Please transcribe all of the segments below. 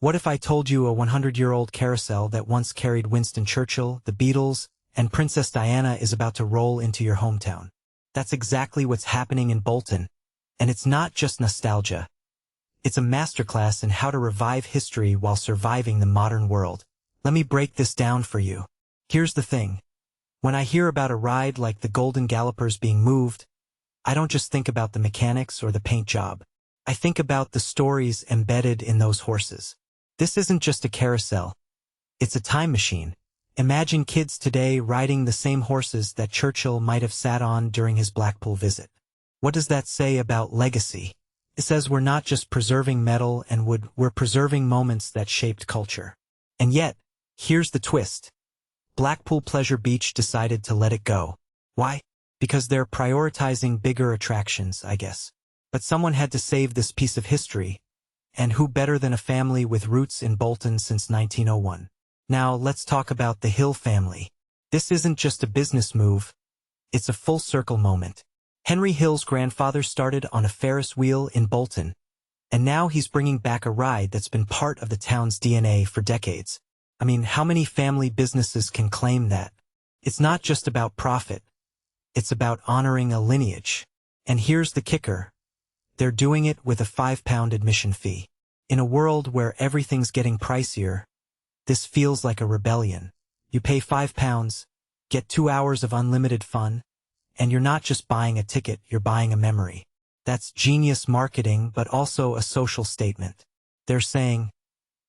What if I told you a 100-year-old carousel that once carried Winston Churchill, the Beatles, and Princess Diana is about to roll into your hometown? That's exactly what's happening in Bolton, and it's not just nostalgia. It's a masterclass in how to revive history while surviving the modern world. Let me break this down for you. Here's the thing. When I hear about a ride like the Golden Gallopers being moved, I don't just think about the mechanics or the paint job. I think about the stories embedded in those horses. This isn't just a carousel. It's a time machine. Imagine kids today riding the same horses that Churchill might have sat on during his Blackpool visit. What does that say about legacy? It says we're not just preserving metal and wood, we're preserving moments that shaped culture. And yet, here's the twist. Blackpool Pleasure Beach decided to let it go. Why? Because they're prioritizing bigger attractions, I guess. But someone had to save this piece of history. And who better than a family with roots in Bolton since 1901? Now, let's talk about the Hill family. This isn't just a business move. It's a full-circle moment. Henry Hill's grandfather started on a Ferris wheel in Bolton, and now he's bringing back a ride that's been part of the town's DNA for decades. I mean, how many family businesses can claim that? It's not just about profit. It's about honoring a lineage. And here's the kicker. They're doing it with a £5 admission fee. In a world where everything's getting pricier, this feels like a rebellion. You pay £5, get 2 hours of unlimited fun, and you're not just buying a ticket, you're buying a memory. That's genius marketing, but also a social statement. They're saying,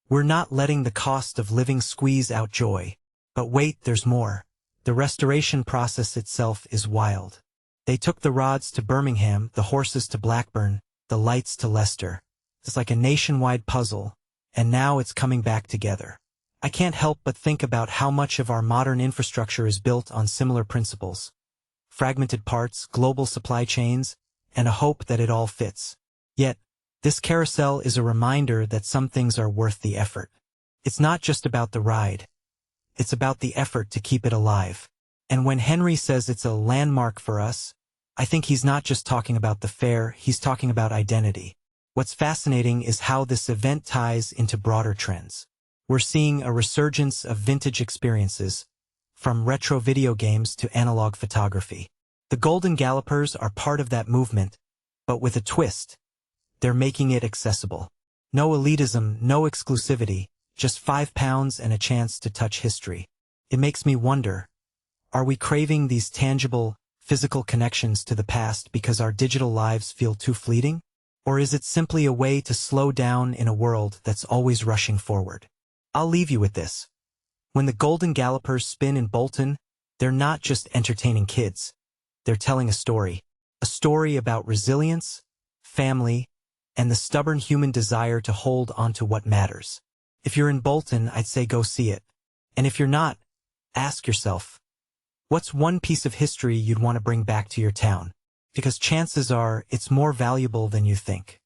we're not letting the cost of living squeeze out joy. But wait, there's more. The restoration process itself is wild. They took the rods to Birmingham, the horses to Blackburn, the lights to Leicester. It's like a nationwide puzzle, and now it's coming back together. I can't help but think about how much of our modern infrastructure is built on similar principles. Fragmented parts, global supply chains, and a hope that it all fits. Yet, this carousel is a reminder that some things are worth the effort. It's not just about the ride. It's about the effort to keep it alive. And when Henry says it's a landmark for us, I think he's not just talking about the fair, he's talking about identity. What's fascinating is how this event ties into broader trends. We're seeing a resurgence of vintage experiences, from retro video games to analog photography. The Golden Gallopers are part of that movement, but with a twist. They're making it accessible. No elitism, no exclusivity, just £5 and a chance to touch history. It makes me wonder, are we craving these tangible, physical connections to the past because our digital lives feel too fleeting? Or is it simply a way to slow down in a world that's always rushing forward? I'll leave you with this. When the Golden Gallopers spin in Bolton, they're not just entertaining kids. They're telling a story about resilience, family, and the stubborn human desire to hold on to what matters. If you're in Bolton, I'd say go see it. And if you're not, ask yourself, what's one piece of history you'd want to bring back to your town? Because chances are it's more valuable than you think.